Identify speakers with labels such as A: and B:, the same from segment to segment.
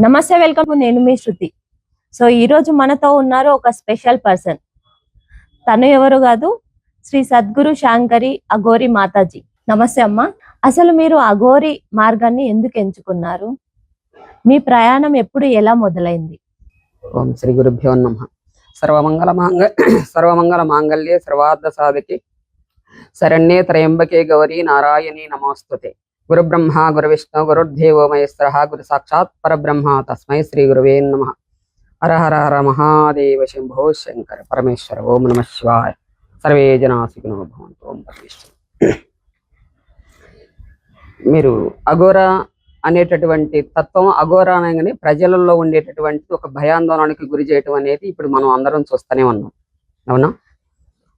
A: నమస్తే, వెల్కమ్. నేను మీ శృతి. సో ఈ రోజు మనతో ఉన్నారు ఒక స్పెషల్ పర్సన్. తను ఎవరు కాదు, శ్రీ సద్గురు శాంకరి అఘోరి మాతాజీ. నమస్తే అమ్మా. అసలు మీరు అఘోరి మార్గాన్ని ఎందుకు ఎంచుకున్నారు? మీ ప్రయాణం ఎప్పుడు ఎలా మొదలైంది?
B: ఓం శ్రీ గురుభ్యో నమః. సర్వమంగళ మాంగళ్యే సర్వార్థ సాధకే శరణ్యే త్రయంబకే గౌరీ నారాయణీ నమోస్తుతే. గురు బ్రహ్మ గురు విష్ణు గురుర్దేవో మహేశ్వరః గురు సాక్షాత్ పరబ్రహ్మ తస్మై శ్రీ గురువే నమః. హర హర హర మహాదేవ శంభో శంకర పరమేశ్వర. ఓం నమః శివాయ. సర్వే జనా సుఖినో భవంతు. ఓం పరమేశ్వర. మీరు అఘోరా అనేటటువంటి తత్వం, అఘోరా అనగానే ప్రజలలో ఉండేటటువంటి ఒక భయాందోళనకి గురి చేయటం అనేది ఇప్పుడు మనం అందరం చూస్తూనే ఉన్నాం, అవునా?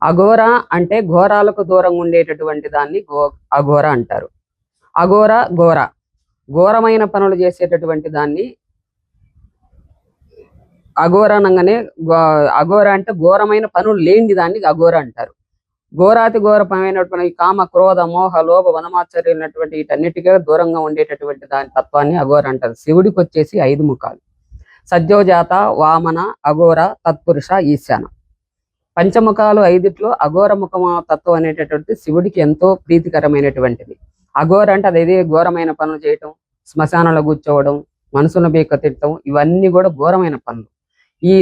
B: అఘోరా అంటే ఘోరాలకు దూరంగా ఉండేటటువంటి దాన్ని అఘోర అంటారు. అఘోర ఘోరమైన పనులు చేసేటటువంటి దాన్ని అఘోర అనగానే, అఘోర అంటే ఘోరమైన పనులు లేని దాన్ని అఘోర అంటారు. ఘోరాతి ఘోరమైనటువంటి కామ క్రోధ మోహ లోభ వనమాచర్యమైనటువంటి వీటన్నిటికీ దూరంగా ఉండేటటువంటి దాని తత్వాన్ని అఘోర అంటారు. శివుడికి వచ్చేసి 5 ముఖాలు: సజ్జోజాత, వామన, అఘోర, తత్పురుష, ఈశాన. పంచముఖాలు 5ట్లో అఘోర ముఖమ తత్వం అనేటటువంటి శివుడికి ఎంతో ప్రీతికరమైనటువంటిది. అఘోర అంటే అదేది ఘోరమైన పనులు చేయటం, శ్మశానంలో కూర్చోవడం, మనసును బీక తిట్టడం, ఇవన్నీ కూడా ఘోరమైన పనులు. ఈ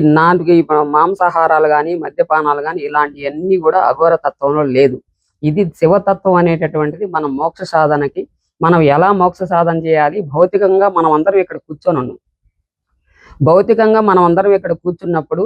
B: మాంసాహారాలు కానీ మద్యపానాలు కానీ ఇలాంటివన్నీ కూడా అఘోర తత్వంలో లేదు. ఇది శివతత్వం అనేటటువంటిది మన మోక్ష సాధనకి. మనం ఎలా మోక్ష సాధన చేయాలి? భౌతికంగా మనం అందరం ఇక్కడ కూర్చొని ఉన్నాం. భౌతికంగా మనం అందరం ఇక్కడ కూర్చున్నప్పుడు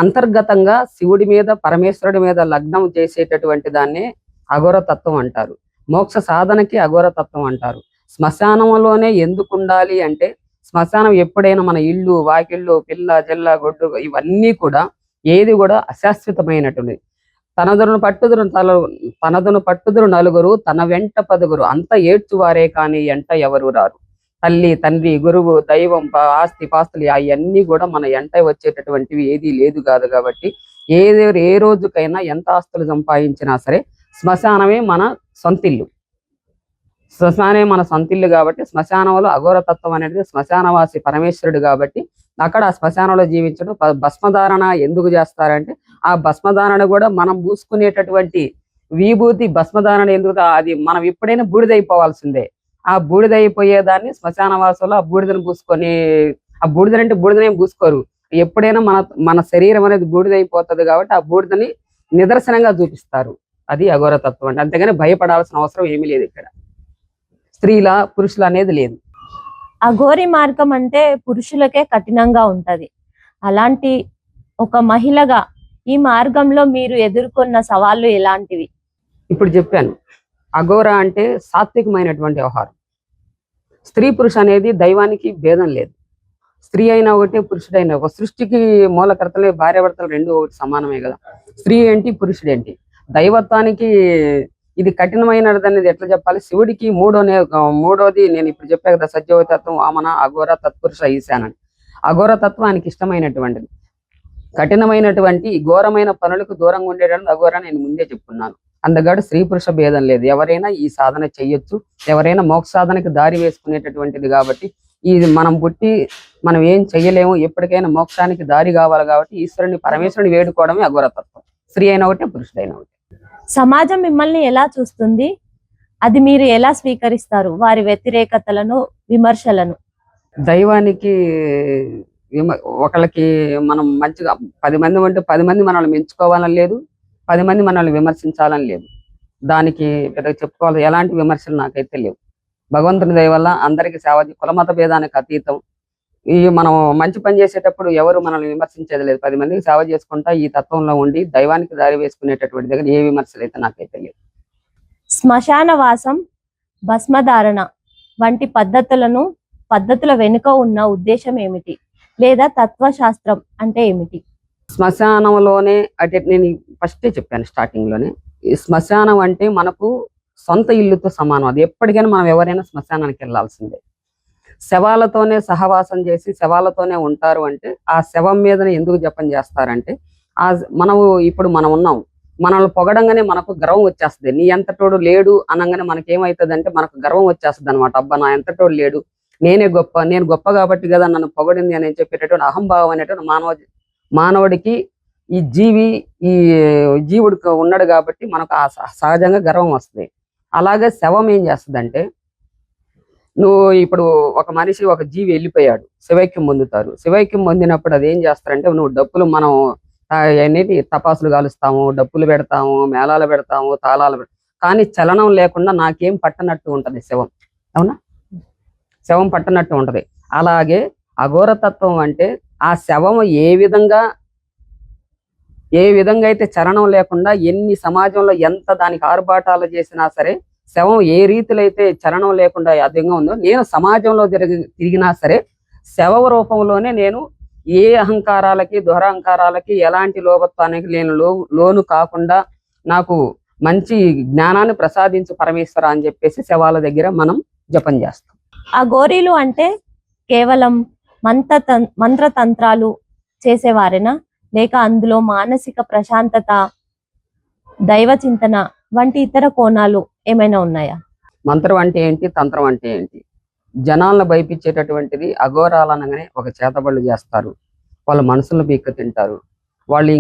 B: అంతర్గతంగా శివుడి మీద పరమేశ్వరుడి మీద లగ్నం చేసేటటువంటి దాన్నే అఘోర తత్వం అంటారు. మోక్ష సాధనకి అఘోర తత్వం అంటారు. శ్మశానంలోనే ఎందుకు ఉండాలి అంటే, శ్మశానం ఎప్పుడైనా మన ఇల్లు వాకిళ్ళు పిల్ల జల్ల గొడ్డు ఇవన్నీ కూడా ఏది కూడా అశాశ్వతమైనటువంటిది. తనదును పట్టుదురు నలుగురు, తన వెంట 10గురు, అంత ఏడ్చువారే కానీ ఎంట ఎవరు రారు. తల్లి తండ్రి గురువు దైవం ఆస్తి పాస్తులు అవన్నీ కూడా మన ఎంట వచ్చేటటువంటివి ఏది లేదు కాదు. కాబట్టి ఏ రోజుకైనా ఎంత ఆస్తులు సంపాదించినా సరే శ్మశానమే మన సొంతిల్లు. శ్మశానమే మన సొంతిల్లు కాబట్టి శ్మశానంలో అఘోరతత్వం అనేది శ్మశానవాసి పరమేశ్వరుడు కాబట్టి అక్కడ ఆ శ్మశానంలో జీవించడం. భస్మధారణ ఎందుకు చేస్తారంటే, ఆ భస్మధారణ కూడా మనం పూసుకునేటటువంటి విభూతి భస్మధారణ ఎందుకు, అది మనం ఎప్పుడైనా బూడిదైపోవాల్సిందే. ఆ బూడిదైపోయేదాన్ని శ్మశానవాసులు ఆ బూడిదను పూసుకొని, ఆ బూడిదనంటే బూడిదనేం పూసుకోరు, ఎప్పుడైనా మన శరీరం అనేది బూడిదైపోతుంది కాబట్టి ఆ బూడిదని నిదర్శనంగా చూపిస్తారు. అది అఘోరతత్వం అంటే. అంతేగాని భయపడాల్సిన అవసరం ఏమీ లేదు. ఇక్కడ స్త్రీల పురుషుల అనేది లేదు.
A: అఘోరి మార్గం అంటే పురుషులకే కఠినంగా ఉంటది. అలాంటి ఒక మహిళగా ఈ మార్గంలో మీరు ఎదుర్కొన్న సవాళ్ళు ఎలాంటివి?
B: ఇప్పుడు చెప్పాను. అఘోర అంటే సాత్వికమైనటువంటి వ్యవహారం. స్త్రీ పురుష అనేది దైవానికి భేదం లేదు. స్త్రీ అయినా ఒకటి, పురుషుడైనా ఒక. సృష్టికి మూలకర్తలే భార్యాభర్తలు రెండు ఒకటి సమానమే కదా. స్త్రీ ఏంటి పురుషుడేంటి? దైవత్వానికి ఇది కఠినమైనది అనేది ఎట్లా చెప్పాలి? శివుడికి మూడోది నేను ఇప్పుడు చెప్పా కదా, సజ్జోతత్వం, వామన, అఘోర, తత్పురుష, ఈశాన. అఘోర తత్వం ఆయనకి ఇష్టమైనటువంటిది. కఠినమైనటువంటి ఘోరమైన పనులకు దూరంగా ఉండేటప్పుడు అఘోర నేను ముందే చెప్పుకున్నాను. అందుగాడు స్త్రీ పురుష భేదం లేదు. ఎవరైనా ఈ సాధన చెయ్యొచ్చు. ఎవరైనా మోక్ష సాధనకి దారి వేసుకునేటటువంటిది కాబట్టి ఇది మనం పుట్టి మనం ఏం చెయ్యలేము. ఎప్పటికైనా మోక్షానికి దారి కావాలి కాబట్టి ఈశ్వరుని పరమేశ్వరుని వేడుకోవడమే అఘోరతత్వం. స్త్రీ అయినా ఒకటే, పురుషుడైనా ఒకటి.
A: సమాజం మిమ్మల్ని ఎలా చూస్తుంది? అది మీరు ఎలా స్వీకరిస్తారు? వారి వ్యతిరేకతలను, విమర్శలను?
B: దైవానికి ఒకళ్ళకి మనం మంచిగా 10 మంది ఉంటే 10 మంది మనల్ని మెచ్చుకోవాలని లేదు, 10 మంది మనల్ని విమర్శించాలని లేదు. దానికి పెద్దగా చెప్పుకోవాలి ఎలాంటి విమర్శలు నాకైతే లేవు. భగవంతుని దయ వల్ల అందరికీ సేవ, కులమత భేదానికి అతీతం. మనం మంచి పని చేసేటప్పుడు ఎవరు మనల్ని విమర్శించేది లేదు. 10 మందికి సేవ చేసుకుంటా ఈ తత్వంలో ఉండి దైవానికి దారి వేసుకునేటటువంటి దగ్గర ఏ విమర్శలు అయితే నాకైతే లేవు.
A: శ్మశాన వాసం, భస్మధారణ వంటి పద్ధతుల వెనుక ఉన్న ఉద్దేశం ఏమిటి? లేదా తత్వశాస్త్రం అంటే ఏమిటి?
B: శ్మశానంలోనే అంటే నేను ఫస్టే చెప్పాను స్టార్టింగ్ లోనే, ఈ శ్మశానం అంటే మనకు సొంత ఇల్లుతో సమానం. అది ఎప్పటికైనా మనం ఎవరైనా శ్మశానానికి వెళ్ళాల్సిందే. శవాలతోనే సహవాసం చేసి శవాలతోనే ఉంటారు అంటే ఆ శవం మీదనే ఎందుకు జపం చేస్తారంటే, ఇప్పుడు మనం ఉన్నాం, మనల్ని పొగడంగానే మనకు గర్వం వచ్చేస్తుంది. నీ ఎంతటోడు లేడు అనగానే మనకేమవుతుంది అంటే మనకు గర్వం వచ్చేస్తుంది అనమాట. అబ్బా నా ఎంతటోడు లేడు, నేనే గొప్ప, నేను గొప్ప కాబట్టి కదా నన్ను పొగడింది అని చెప్పేటటువంటి అహంభావం అనేటువంటి మానవుడికి ఈ జీవుడికి ఉన్నాడు కాబట్టి మనకు ఆ సహజంగా గర్వం వస్తుంది. అలాగే శవం ఏం చేస్తుందంటే, నువ్వు ఇప్పుడు ఒక మనిషి ఒక జీవి వెళ్ళిపోయాడు, శివైక్యం పొందుతారు. శివైక్యం పొందినప్పుడు అది ఏం చేస్తారంటే, నువ్వు డప్పులు మనం అన్నిటి తపాసులు కాలుస్తాము, డప్పులు పెడతాము, మేళాలు పెడతాము, తాళాలు పెడతాము, కానీ చలనం లేకుండా నాకేం పట్టనట్టు ఉంటది శవం. అవునా? శవం పట్టనట్టు ఉంటది. అలాగే అఘోరతత్వం అంటే ఆ శవం ఏ విధంగా అయితే చలనం లేకుండా ఎన్ని సమాజంలో ఎంత దానికి ఆర్భాటాలు చేసినా సరే శవం ఏ రీతిలో అయితే చలనం లేకుండా అధికంగా ఉందో, నేను సమాజంలో తిరిగినా సరే శవ రూపంలోనే నేను ఏ అహంకారాలకి దురహంకారాలకి ఎలాంటి లోభత్వానికి నేను లోను కాకుండా నాకు మంచి జ్ఞానాన్ని ప్రసాదించు పరమేశ్వర అని చెప్పేసి శవాల దగ్గర మనం జపం చేస్తాం.
A: అఘోరీలు అంటే కేవలం మంత్రతంత్రాలు చేసేవారేనా, లేక అందులో మానసిక ప్రశాంతత, దైవ చింతన వంటి ఇతర కోణాలు ఏమైనా ఉన్నాయా?
B: మంత్రం అంటే ఏంటి, తంత్రం అంటే ఏంటి? జనాలను భయపించేటటువంటిది అఘోరాలనగానే ఒక చేతబళ్ళు చేస్తారు, వాళ్ళ మనసులను బీక్క తింటారు, వాళ్ళు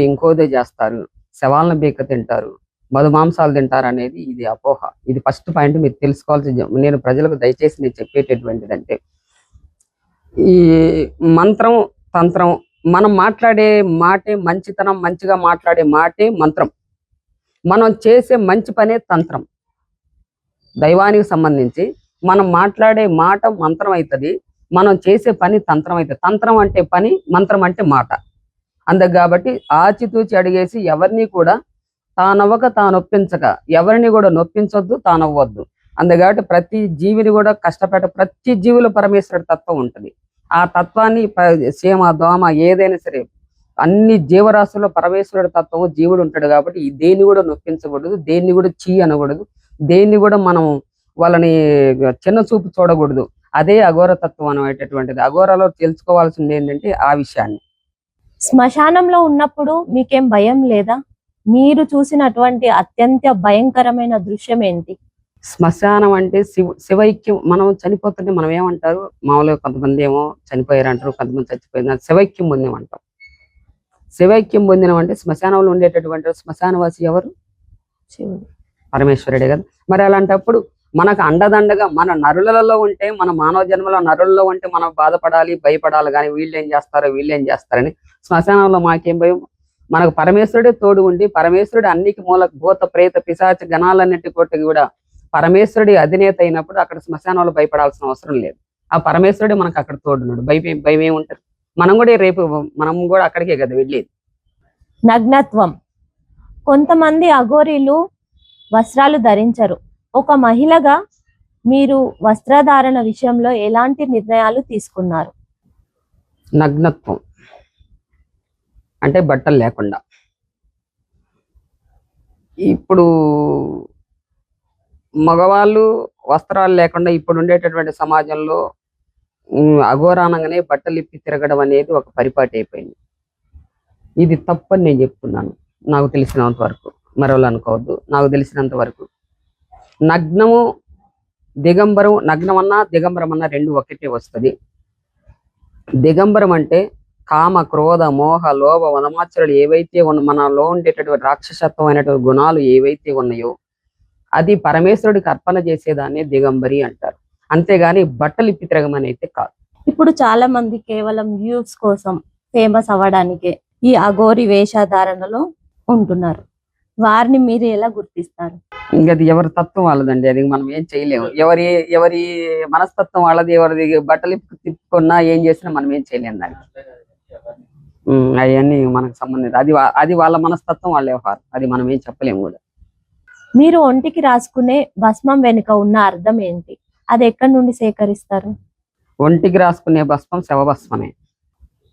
B: ఇంకోదో చేస్తారు, శవాలను బీక్క తింటారు, మధుమాంసాలు తింటారు అనేది ఇది అపోహ. ఇది ఫస్ట్ పాయింట్ మీరు తెలుసుకోవాల్సింది. నేను ప్రజలకు దయచేసి నేను చెప్పేటటువంటిది అంటే, ఈ మంత్రం తంత్రం మనం మాట్లాడే మాటే మంచితనం, మంచిగా మాట్లాడే మాటే మంత్రం, మనం చేసే మంచి పనే తంత్రం. దైవానికి సంబంధించి మనం మాట్లాడే మాట మంత్రం అవుతుంది, మనం చేసే పని తంత్రం అవుతుంది. తంత్రం అంటే పని, మంత్రం అంటే మాట. అందుకు కాబట్టి ఆచితూచి అడిగేసి ఎవరిని కూడా తానవ్వక తానొప్పించక, ఎవరిని కూడా నొప్పించొద్దు, తానవ్వద్దు. అందుకాబట్టి ప్రతి జీవిని కూడా ప్రతి జీవిలో పరమేశ్వరుడి తత్వం ఉంటుంది. ఆ తత్వాన్ని సీమ దోమ ఏదైనా సరే అన్ని జీవరాశుల్లో పరమేశ్వరుడి తత్వం జీవుడు ఉంటాడు కాబట్టి దేన్ని కూడా నొప్పించకూడదు, దేన్ని కూడా అనకూడదు, దేన్ని కూడా మనం వాళ్ళని చిన్న చూపు చూడకూడదు. అదే అఘోర తత్వం అనేటటువంటిది. అఘోరలో తెలుసుకోవాల్సింది ఏంటంటే ఆ విషయాన్ని.
A: శ్మశానంలో ఉన్నప్పుడు మీకేం భయం లేదా? మీరు చూసినటువంటి అత్యంత భయంకరమైన దృశ్యం ఏంటి?
B: శ్మశానం అంటే శివైక్యం. మనం చనిపోతుంటే మనం ఏమంటారు, మామూలుగా కొంతమంది ఏమో చనిపోయారు అంటారు, కొంతమంది చచ్చిపోయారు, శివైక్యం పొందామంటాం. శివైక్యం పొందినమంటే శ్మశానంలో ఉండేటటువంటి శ్మశానవాసి ఎవరు? శివుడు, పరమేశ్వరుడే కదా. మరి అలాంటప్పుడు మనకు అండదండగా మన నరులలో ఉంటే, మన మానవ జన్మలో నరులలో ఉంటే మనం బాధపడాలి, భయపడాలి. కానీ వీళ్ళేం చేస్తారని శ్మశానంలో మాకేం భయం? మనకు పరమేశ్వరుడే తోడు ఉండి, పరమేశ్వరుడు అన్నికి మూల భూత ప్రేత పిశాచ గణాలన్నిటి కొట్టి కూడా పరమేశ్వరుడి అధినేత అయినప్పుడు అక్కడ శ్మశానంలో భయపడాల్సిన అవసరం లేదు. ఆ పరమేశ్వరుడే మనకు అక్కడ తోడున్నాడు. భయం ఏముంటారు? మనం కూడా అక్కడికే కదా వెళ్ళేది.
A: నగ్నత్వం. కొంతమంది అఘోరీలు వస్త్రాలు ధరించరు. ఒక మహిళగా మీరు వస్త్రధారణ విషయంలో ఎలాంటి నిర్ణయాలు తీసుకున్నారు?
B: నగ్నత్వం అంటే బట్టలు లేకుండా. ఇప్పుడు మగవాళ్ళు వస్త్రాలు లేకుండా ఇప్పుడు ఉండేటటువంటి సమాజంలో అఘోరానంగానే బట్టలు ఇప్పి తిరగడం అనేది ఒక పరిపాటి అయిపోయింది. ఇది తప్పని నేను చెప్తున్నాను, నాకు తెలిసినంత వరకు. మరోళ్ళు అనుకోవద్దు. నాకు తెలిసినంత వరకు నగ్నము దిగంబరం, నగ్నమన్నా దిగంబరం అన్నా రెండు ఒకటే వస్తుంది. దిగంబరం అంటే కామ క్రోధ మోహ లోభ వనమాచరులు ఏవైతే మనలో ఉండేటటువంటి రాక్షసత్వం అనేటువంటి గుణాలు ఏవైతే ఉన్నాయో అది పరమేశ్వరుడికి అర్పణ చేసేదాన్ని దిగంబరి అంటారు. అంతేగాని బట్టలు ఇప్పి తిరగమని అయితే కాదు.
A: ఇప్పుడు చాలా మంది కేవలం వ్యూస్ కోసం, ఫేమస్ అవ్వడానికే ఈ అఘోరి వేషధారణలో ఉంటున్నారు. వారిని మీరు ఎలా గుర్తిస్తారు?
B: ఇంకా అది ఎవరి తత్వం వాళ్ళదండి, అది మనం ఏం చేయలేము. ఎవరి మనస్తత్వం వాళ్ళది. ఎవరిది బట్టలు తిప్పుకున్నా ఏం చేసినా మనం ఏం చేయలేము దానికి. అవన్నీ మనకు సంబంధించి అది వాళ్ళ మనస్తత్వం, వాళ్ళ వ్యవహారం. అది మనం ఏం చెప్పలేము కూడా.
A: మీరు ఒంటికి రాసుకునే భస్మం వెనుక ఉన్న అర్థం ఏంటి? అది ఎక్కడి నుండి సేకరిస్తారు?
B: ఒంటికి రాసుకునే భస్మం శవభస్మమే.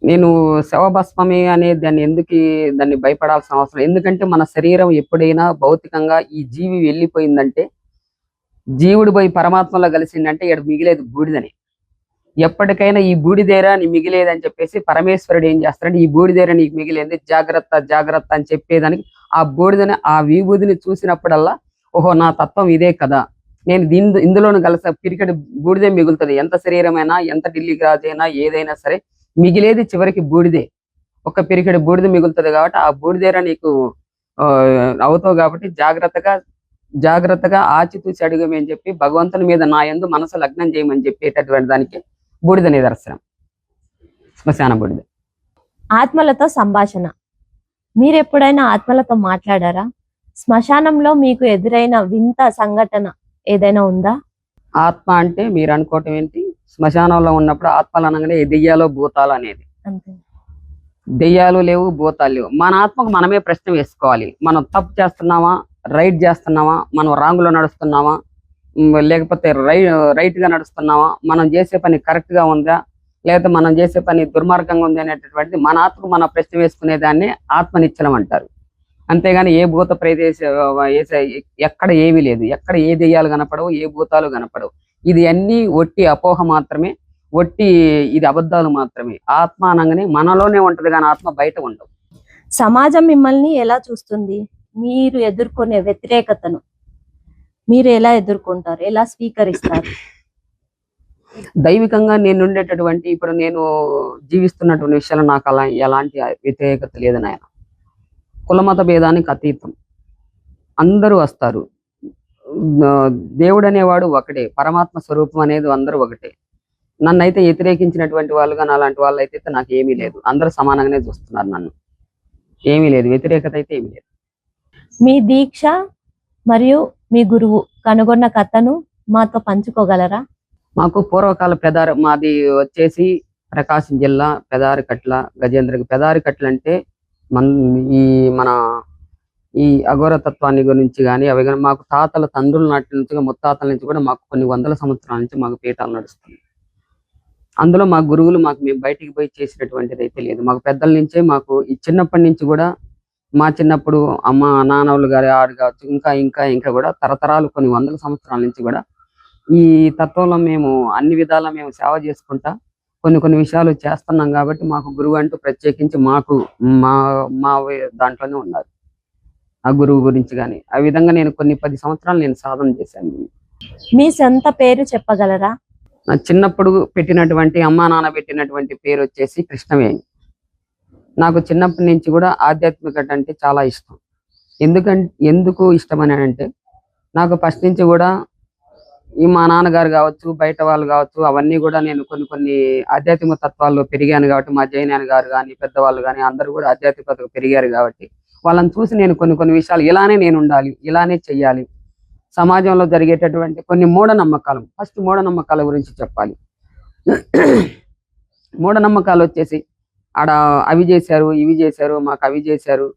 B: నేను శవభస్మమే అనే దాన్ని భయపడాల్సిన అవసరం. ఎందుకంటే మన శరీరం ఎప్పుడైనా భౌతికంగా ఈ జీవి వెళ్ళిపోయిందంటే, జీవుడు పోయి పరమాత్మలో కలిసిందంటే ఇక్కడ మిగిలేదు బూడిదని. ఎప్పటికైనా ఈ బూడిదేరా నీ మిగిలేదని చెప్పేసి పరమేశ్వరుడు ఏం చేస్తాడంటే, ఈ బూడిదేరా నీకు మిగిలేదు, జాగ్రత్త అని చెప్పేదానికి ఆ బూడిదని, ఆ విభూదిని చూసినప్పుడల్లా ఓహో నా తత్వం ఇదే కదా, నేను ఇందులోను కలిస పిరికెడు బూడిదే మిగులుతుంది. ఎంత శరీరమైనా, ఎంత ఢిల్లీ రాజైనా, ఏదైనా సరే మిగిలేది చివరికి బూడిదే. ఒక పిరికెడు బూడిద మిగులుతుంది కాబట్టి ఆ బూడిదేరా నీకు అవుతావు కాబట్టి జాగ్రత్తగా ఆచితూచి అడుగమని చెప్పి భగవంతుని మీద నా యందు మనసు లగ్నం చేయమని చెప్పేటటువంటి దానికి బూడిద నిదర్శనం, శ్మశాన బూడిద.
A: ఆత్మలతో సంభాషణ. మీరు ఎప్పుడైనా ఆత్మలతో మాట్లాడారా? శ్మశానంలో మీకు ఎదురైన వింత సంఘటన ఏదైనా ఉందా?
B: ఆత్మ అంటే మీరు అనుకోవటం ఏంటి? శ్మశానంలో ఉన్నప్పుడు ఆత్మలు అనగానే దెయ్యాలు భూతాలు అనేది.
A: అంతే.
B: దెయ్యాలు లేవు, భూతాలు లేవు. మన ఆత్మకు మనమే ప్రశ్న వేసుకోవాలి. మనం తప్పు చేస్తున్నామా, రైట్ చేస్తున్నామా, మనం రాంగులో నడుస్తున్నామా, లేకపోతే రైట్ గా నడుస్తున్నామా, మనం చేసే పని కరెక్ట్ గా ఉందా, లేకపోతే మనం చేసే పని దుర్మార్గంగా ఉంది అనేటటువంటిది మన ఆత్మకు మన ప్రశ్న వేసుకునే దాన్ని ఆత్మనిశ్చలం అంటారు. అంతేగాని ఏ భూత ప్రదేశ ఎక్కడ ఏమీ లేదు, ఎక్కడ ఏ దెయ్యాలు కనపడవు, ఏ భూతాలు కనపడవు. ఇది అన్ని ఒట్టి అపోహ మాత్రమే, ఒట్టి ఇది అబద్ధాలు మాత్రమే. ఆత్మ అనగానే మనలోనే ఉంటది కానీ ఆత్మ బయట ఉండదు.
A: సమాజం మిమ్మల్ని ఎలా చూస్తుంది? మీరు ఎదుర్కొనే వ్యతిరేకతను మీరు ఎలా ఎదుర్కొంటారు, ఎలా స్వీకరిస్తారు?
B: దైవికంగా నేను ఉండేటటువంటి ఇప్పుడు నేను జీవిస్తున్నటువంటి విషయాలు నాకు అలా ఎలాంటి వ్యతిరేకత లేదు నాయన. కులమత భేదానికి అతీతం, అందరూ వస్తారు. దేవుడు అనేవాడు ఒకటే, పరమాత్మ స్వరూపం అనేది అందరూ ఒకటే. నన్నైతే వ్యతిరేకించినటువంటి వాళ్ళుగా అలాంటి వాళ్ళు అయితే నాకు ఏమీ లేదు. అందరూ సమానంగానే చూస్తున్నారు నన్ను. ఏమీ లేదు, వ్యతిరేకత అయితే ఏమీ లేదు.
A: మీ దీక్ష మరియు మీ గురువు కనుగొన్న కథను మాతో పంచుకోగలరా?
B: మాకు పూర్వకాల మాది వచ్చేసి ప్రకాశం జిల్లా పెదారికట్ల, గజేంద్రకి. పెదారికట్ల అంటే మన ఈ అఘోర తత్వాన్ని గురించి కానీ అవి కానీ మాకు తాతల తండ్రుల నాటి నుంచి, ముత్తాతల నుంచి కూడా మాకు కొన్ని వందల సంవత్సరాల నుంచి మాకు పీఠాలు నడుస్తుంది. అందులో మా గురువులు మేము బయటికి పోయి చేసినటువంటిది అయితే లేదు. మాకు పెద్దల నుంచే మాకు ఈ చిన్నప్పటి నుంచి కూడా, మా చిన్నప్పుడు అమ్మ నాన్నలు గారి ఆడు కావచ్చు, ఇంకా ఇంకా ఇంకా కూడా తరతరాలు కొన్ని వందల సంవత్సరాల నుంచి కూడా ఈ తత్వంలో మేము అన్ని విధాలా మేము సేవ చేసుకుంటా కొన్ని విషయాలు చేస్తున్నాం. కాబట్టి మాకు గురువు అంటూ ప్రత్యేకించి మాకు మా దాంట్లోనే ఉన్నారు. ఆ గురువు గురించి కానీ ఆ విధంగా నేను కొన్ని 10 సంవత్సరాలు నేను సాధన చేశాను.
A: మీ సొంత పేరు చెప్పగలరా?
B: నా చిన్నప్పుడు పెట్టినటువంటి అమ్మా నాన్న పెట్టినటువంటి పేరు వచ్చేసి కృష్ణవేణి. నాకు చిన్నప్పటి నుంచి కూడా ఆధ్యాత్మికత అంటే చాలా ఇష్టం. ఎందుకు ఇష్టం అని అంటే, నాకు ఫస్ట్ నుంచి కూడా ఈ మా నాన్నగారు కావచ్చు, బయట వాళ్ళు కావచ్చు, అవన్నీ కూడా నేను కొన్ని ఆధ్యాత్మిక తత్వాల్లో పెరిగాను కాబట్టి, మా జైనాన్న గారు కానీ పెద్దవాళ్ళు కానీ అందరూ కూడా ఆధ్యాత్మికతకు పెరిగారు కాబట్టి వాళ్ళని చూసి నేను కొన్ని విషయాలు ఇలానే నేను ఉండాలి, ఇలానే చెయ్యాలి. సమాజంలో జరిగేటటువంటి కొన్ని మూఢనమ్మకాలు, ఫస్ట్ మూఢనమ్మకాల గురించి చెప్పాలి. మూఢనమ్మకాలు వచ్చేసి ఆడ అవి చేశారు, ఇవి చేశారు, మాకు అవి చేశారు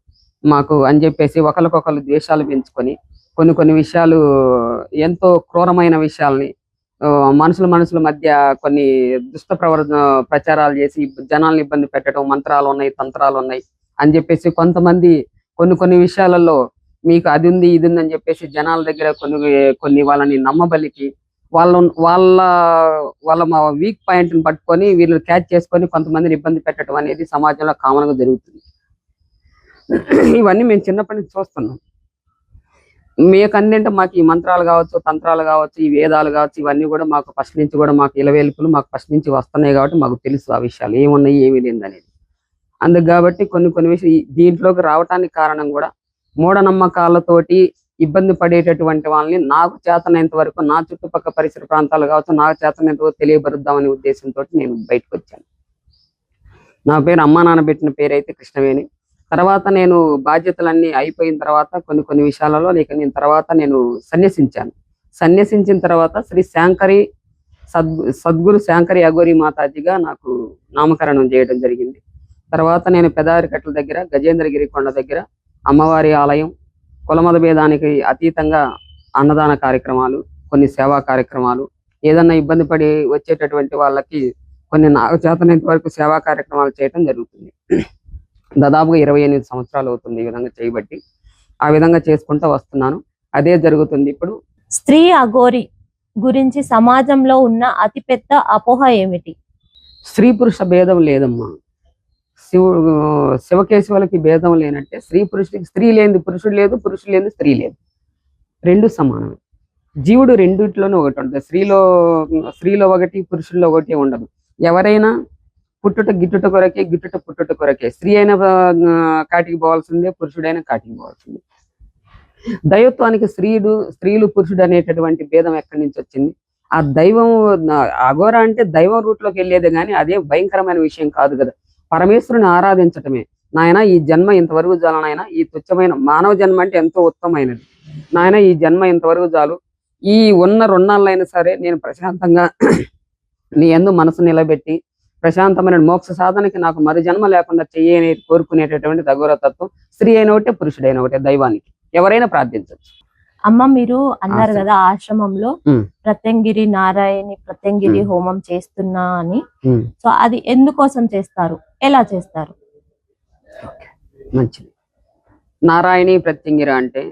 B: మాకు అని చెప్పేసి ఒకరికొకరు ద్వేషాలు పెంచుకొని కొన్ని విషయాలు, ఎంతో క్రూరమైన విషయాల్ని మనుషుల మధ్య కొన్ని దుష్ట ప్రచారాలు చేసి జనాలను ఇబ్బంది పెట్టడం, మంత్రాలు ఉన్నాయి, తంత్రాలు ఉన్నాయి అని చెప్పేసి కొంతమంది కొన్ని విషయాలలో మీకు అది ఉంది ఇది ఉంది అని చెప్పేసి జనాల దగ్గర కొన్ని వాళ్ళని నమ్మబలికి వాళ్ళ మా వీక్ పాయింట్ ని పట్టుకొని వీళ్ళు క్యాచ్ చేసుకొని కొంతమందిని ఇబ్బంది పెట్టడం అనేది సమాజంలో కామన్ గా జరుగుతుంది. ఇవన్నీ మేము చిన్నప్పటి నుంచి చూస్తున్నాం. మీకు అన్నింటే మాకు ఈ మంత్రాలు కావచ్చు, తంత్రాలు కావచ్చు, ఈ వేదాలు కావచ్చు, ఇవన్నీ కూడా మాకు ఫస్ట్ నుంచి కూడా మాకు ఇలవేల్పులు మాకు ఫస్ట్ నుంచి వస్తున్నాయి కాబట్టి మాకు తెలుసు ఆ విషయాలు ఏమున్నాయి ఏమి లేదు అనేది. అందుకు కాబట్టి కొన్ని విషయాలు దీంట్లోకి రావటానికి కారణం కూడా మూఢనమ్మకాలతోటి ఇబ్బంది పడేటటువంటి వాళ్ళని నాకు చేతనైనంత వరకు, నా చుట్టుపక్కల పరిసర ప్రాంతాలు కావచ్చు, నాకు చేతనైనంత వరకు తెలియబరుద్దామనే ఉద్దేశంతో నేను బయటకు వచ్చాను. నా పేరు అమ్మా నాన్న పెట్టిన పేరు అయితే కృష్ణవేణి. తర్వాత నేను బాధ్యతలన్నీ అయిపోయిన తర్వాత కొన్ని విషయాలలో నేను తర్వాత నేను సన్యసించాను. సన్యసించిన తర్వాత శ్రీ శాంకరి సద్గురు శాంకరి అఘోరి మాతాజీగా నాకు నామకరణం చేయడం జరిగింది. తర్వాత నేను పెదారికట్ల దగ్గర గజేంద్రగిరి కొండ దగ్గర అమ్మవారి ఆలయం, కులమత భేదానికి అతీతంగా అన్నదాన కార్యక్రమాలు, కొన్ని సేవా కార్యక్రమాలు, ఏదన్నా ఇబ్బంది పడి వచ్చేటటువంటి వాళ్ళకి కొన్ని నాకు చేతనంత వరకు సేవా కార్యక్రమాలు చేయడం జరుగుతుంది. దాదాపుగా 28 సంవత్సరాలు అవుతుంది ఈ విధంగా చేయబట్టి. ఆ విధంగా చేసుకుంటూ వస్తున్నాను. అదే జరుగుతుంది ఇప్పుడు.
A: స్త్రీ అఘోరి గురించి సమాజంలో ఉన్న అతిపెద్ద అపోహ ఏమిటి?
B: స్త్రీ పురుష భేదం లేదమ్మా. శివకేశవులకి భేదం లేనంటే స్త్రీ పురుషుడికి స్త్రీ లేనిది పురుషుడు లేదు, పురుషుడు లేనిది స్త్రీ లేదు, రెండు సమానమే. జీవుడు రెండిట్లోనూ ఒకటి ఉంటుంది. స్త్రీలో ఒకటి, పురుషుల్లో ఒకటి ఉండదు. ఎవరైనా పుట్టుట గిట్టుట కొరకే, గిట్టుట పుట్టుట కొరకే. స్త్రీ అయినా కాటికి పోవాల్సిందే, పురుషుడైనా కాటికి పోవాల్సిందే. దైవత్వానికి స్త్రీలు పురుషుడు అనేటటువంటి భేదం ఎక్కడి నుంచి వచ్చింది? ఆ దైవం, అఘోర అంటే దైవం రూట్లోకి వెళ్ళేదే కానీ అదే భయంకరమైన విషయం కాదు కదా. పరమేశ్వరుని ఆరాధించటమే. నాయన ఈ జన్మ ఇంతవరకు చాలు నాయన, ఈ తుచ్చమైన మానవ జన్మ అంటే ఎంతో ఉత్తమమైనది నాయన, ఈ జన్మ ఇంతవరకు చాలు, ఈ ఉన్న రుణాలైనా సరే నేను ప్రశాంతంగా నీ యందు మనసు నిలబెట్టి ప్రశాంతమైన మోక్ష సాధనకి నాకు మరి జన్మ లేకుండా చెయ్యని కోరుకునేటటువంటి అఘోర తత్వం. స్త్రీ అయిన ఒకటే, పురుషుడైన ఒకటే, దైవానికి ఎవరైనా ప్రార్థించవచ్చు.
A: అమ్మ మీరు అన్నారు కదా ఆశ్రమంలో ప్రత్యంగిరి నారాయణి ప్రత్యంగిరి హోమం చేస్తున్నా అని. సో అది ఎందుకోసం చేస్తారు, ఎలా చేస్తారు?
B: మంచిది. నారాయణి ప్రత్యంగిర అంటే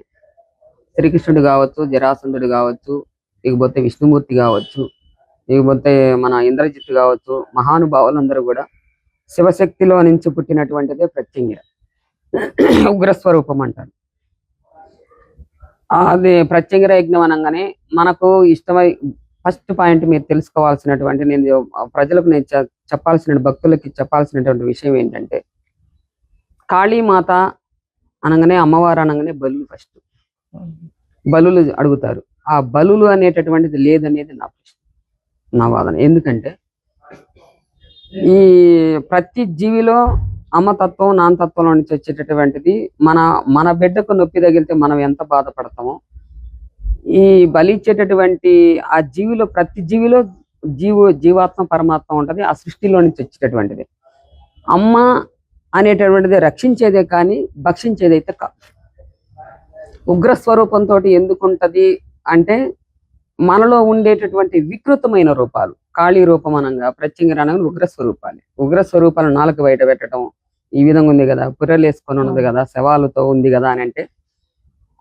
B: శ్రీకృష్ణుడు కావచ్చు, జరాసంధుడు కావచ్చు, ఇకపోతే విష్ణుమూర్తి కావచ్చు, ఇకపోతే మన ఇంద్రజిత్తు కావచ్చు, మహానుభావులందరూ కూడా శివశక్తిలో నుంచి పుట్టినటువంటిదే ప్రత్యంగిర. ఉగ్రస్వరూపం అంటారు. అది ప్రత్యంగిర యజ్ఞం అనగానే మనకు ఇష్టమై ఫస్ట్ పాయింట్ మీరు తెలుసుకోవాల్సినటువంటి, నేను ప్రజలకు నేను చెప్పాల్సిన, భక్తులకి చెప్పాల్సినటువంటి విషయం ఏంటంటే, కాళీమాత అనగానే, అమ్మవారు అనగానే బలులు ఫస్ట్ బలులు అడుగుతారు. ఆ బలులు అనేటటువంటిది లేదనేది నా ప్రశ్న, నా వాదన. ఎందుకంటే ఈ ప్రతి జీవిలో అమ్మతత్వం, నాన్నతత్వంలో నుంచి వచ్చేటటువంటిది. మన బిడ్డకు నొప్పి తగిలితే మనం ఎంత బాధపడతామో, ఈ బలి ఇచ్చేటటువంటి ఆ జీవిలో, ప్రతి జీవిలో జీవాత్మ పరమాత్మ ఉంటది. ఆ సృష్టిలో నుంచి వచ్చేటటువంటిది. అమ్మ అనేటటువంటిది రక్షించేదే కానీ భక్షించేదైతే కాదు. ఉగ్రస్వరూపంతో ఎందుకుంటది అంటే, మనలో ఉండేటటువంటి వికృతమైన రూపాలు, కాళీ రూపం అనంగా, ప్రత్యంగిర అనగా ఉగ్రస్వరూపాలు. ఉగ్రస్వరూపాలు నాలుగు బయట పెట్టడం ఈ విధంగా ఉంది కదా, పుర్రెలు వేసుకొని ఉన్నది కదా, శవాలతో ఉంది కదా అని అంటే,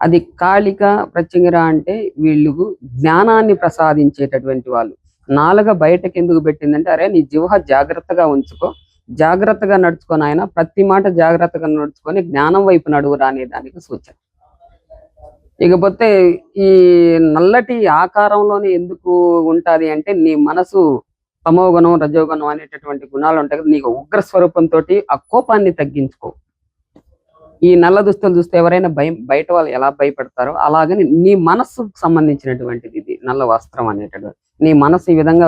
B: అది కాళిక ప్రత్యంగిర అంటే వీళ్ళు జ్ఞానాన్ని ప్రసాదించేటటువంటి వాళ్ళు. నాలుగ బయటకి ఎందుకు పెట్టిందంటే, అరే నీ జిహ్వ జాగ్రత్తగా ఉంచుకో, జాగ్రత్తగా నడుచుకొని ఆయన, ప్రతి మాట జాగ్రత్తగా నడుచుకొని జ్ఞానం వైపు నడువురా అనే దానికి సూచన. ఇకపోతే ఈ నల్లటి ఆకారంలోనే ఎందుకు ఉంటది అంటే, నీ మనసు తమోగుణం, రజోగుణం అనేటటువంటి గుణాలు ఉంటాయి కదా, నీకు ఉగ్ర స్వరూపంతో ఆ కోపాన్ని తగ్గించుకో. ఈ నల్ల దుస్తులు చూస్తే ఎవరైనా బయట వాళ్ళు ఎలా భయపడతారో, అలాగని నీ మనస్సుకు సంబంధించినటువంటిది ఇది నల్ల వస్త్రం అనేటటువంటి. నీ మనసు ఈ విధంగా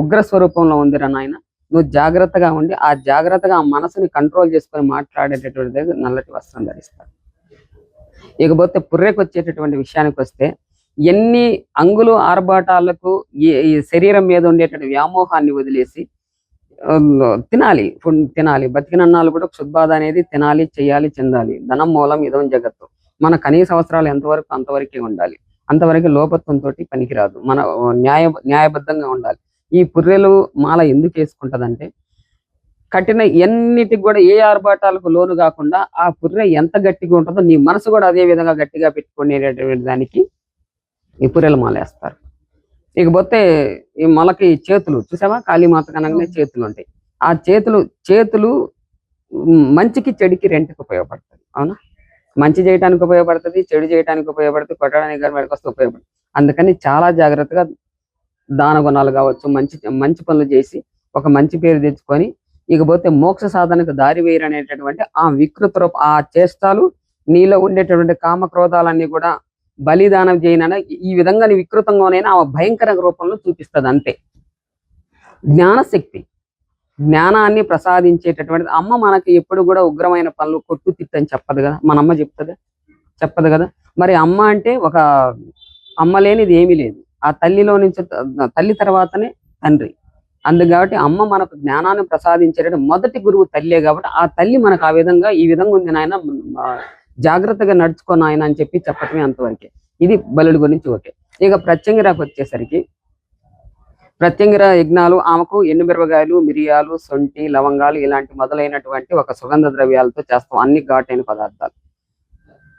B: ఉగ్ర స్వరూపంలో ఉందిరా నాయన, నువ్వు జాగ్రత్తగా ఉండి ఆ జాగ్రత్తగా ఆ మనసుని కంట్రోల్ చేసుకొని మాట్లాడేటటువంటిది నల్లటి వస్త్రం ధరిస్తారు. ఇకపోతే పుర్రెకు వచ్చేటటువంటి విషయానికి వస్తే, ఎన్ని అంగులు ఆర్భాటాలకు ఈ శరీరం మీద ఉండేటువంటి వ్యామోహాన్ని వదిలేసి తినాలి, తినాలి, బతికినన్నాళ్ళు కూడా క్షుద్బాధ అనేది తినాలి, చెయ్యాలి, చెందాలి. ధనం మూలం ఇదం జగత్తు. మన కనీస అవసరాలు ఎంతవరకు అంతవరకే ఉండాలి, అంతవరకు లోపత్వంతో పనికిరాదు. మన న్యాయబద్ధంగా ఉండాలి. ఈ పుర్రెలు మాల ఎందుకు వేసుకుంటదంటే, కట్టిన ఎన్నిటికి కూడా ఏ ఆర్భాటాలకు లోను కాకుండా ఆ పుర్రె ఎంత గట్టిగా ఉంటుందో నీ మనసు కూడా అదే విధంగా గట్టిగా పెట్టుకునేటటువంటి దానికి ఈ పుర్రెలు మాలేస్తారు. ఇకపోతే ఈ మొలకి చేతులు చూసావా, కాళీమాత కనంగానే చేతులు ఉంటాయి. ఆ చేతులు మంచికి చెడుకి రెండుకి ఉపయోగపడుతుంది. అవునా, మంచి చేయడానికి ఉపయోగపడుతుంది, చెడు చేయడానికి ఉపయోగపడుతుంది, కొట్టడానికి మెడకు వస్తే ఉపయోగపడుతుంది. అందుకని చాలా జాగ్రత్తగా దాన గుణాలు కావచ్చు, మంచి పనులు చేసి ఒక మంచి పేరు తెచ్చుకొని, ఇకపోతే మోక్ష సాధనకు దారి వేయరు అనేటటువంటి ఆ వికృత రూప, ఆ చేష్టాలు, నీలో ఉండేటటువంటి కామక్రోధాలన్నీ కూడా బలిదానం చేయన ఈ విధంగా వికృతంగానైనా ఆ భయంకర రూపంలో చూపిస్తుంది. అంతే జ్ఞానశక్తి, జ్ఞానాన్ని ప్రసాదించేటటువంటిది. అమ్మ మనకి ఎప్పుడు కూడా ఉగ్రమైన పనులు, కొట్టు తిట్టని చెప్పదు కదా, మన అమ్మ చెప్పదు కదా. మరి అమ్మ అంటే ఒక అమ్మ లేనిది ఏమీ లేదు. ఆ తల్లిలో నుంచి, తల్లి తర్వాతనే తండ్రి. అందుకు కాబట్టి అమ్మ మనకు జ్ఞానాన్ని ప్రసాదించేట మొదటి గురువు తల్లియే. కాబట్టి ఆ తల్లి మనకు ఆ విధంగా, ఈ విధంగా ఉంది నాయన, జాగ్రత్తగా నడుచుకో నాయన అని చెప్పటమే అంతవరకే. ఇది బలుల గురించి ఓకే. ఇక ప్రత్యంగిరాకు వచ్చేసరికి, ప్రత్యంగిర యజ్ఞాలు ఆమెకు ఎండుమిరపకాయలు, మిరియాలు, సొంటి, లవంగాలు ఇలాంటి మొదలైనటువంటి ఒక సుగంధ ద్రవ్యాలతో చేస్తాం. అన్ని ఘాటైన పదార్థాలు.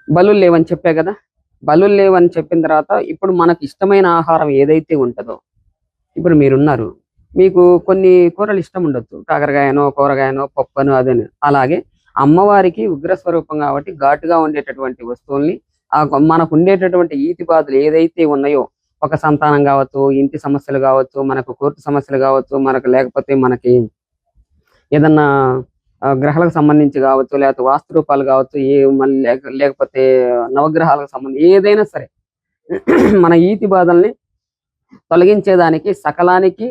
B: బలులు లేవని చెప్పే కదా. బలులు లేవని చెప్పిన తర్వాత ఇప్పుడు మనకు ఇష్టమైన ఆహారం ఏదైతే ఉంటుందో, ఇప్పుడు మీరున్నారు, మీకు కొన్ని కూరలు ఇష్టం ఉండొచ్చు, కాకరకాయనో, కూరగాయనో, పప్పునో, అదని. అలాగే అమ్మవారికి ఉగ్రస్వరూపం కాబట్టి ఘాటుగా ఉండేటటువంటి వస్తువుల్ని మనకు ఉండేటటువంటి ఈతి బాధలు ఏదైతే ఉన్నాయో, ఒక సంతానం కావచ్చు, ఇంటి సమస్యలు కావచ్చు, మనకు కోర్టు సమస్యలు కావచ్చు, మనకు లేకపోతే మనకి ఏదన్నా గ్రహాలకు సంబంధించి కావచ్చు, లేకపోతే వాస్తు రూపాలు కావచ్చు, మళ్ళీ లేకపోతే నవగ్రహాలకు సంబంధించి ఏదైనా సరే మన ఈతి బాధల్ని తొలగించేదానికి సకలానికి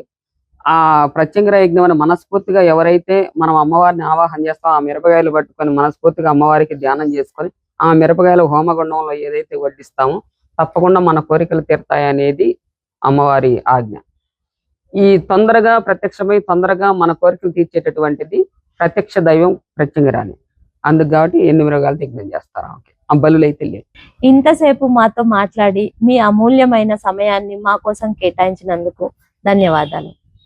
B: ఆ ప్రత్యంగిర యజ్ఞం అని మనస్ఫూర్తిగా ఎవరైతే మనం అమ్మవారిని ఆవాహన చేస్తాం, ఆ మిరపకాయలు పట్టుకొని మనస్ఫూర్తిగా అమ్మవారికి ధ్యానం చేసుకొని ఆ మిరపకాయలు హోమగుండంలో ఏదైతే వడ్డిస్తామో తప్పకుండా మన కోరికలు తీరుతాయనేది అమ్మవారి ఆజ్ఞ. ఈ తొందరగా ప్రత్యక్షమై తొందరగా మన కోరికలు తీర్చేటటువంటిది ప్రత్యక్ష దైవం ప్రత్యంగిరాని. అందుకు కాబట్టి 8 మృగాలు యజ్ఞం చేస్తారు. ఓకే, ఆ బలులైతే లేదు.
A: ఇంతసేపు మాతో మాట్లాడి మీ అమూల్యమైన సమయాన్ని మా కోసం కేటాయించినందుకు ధన్యవాదాలు.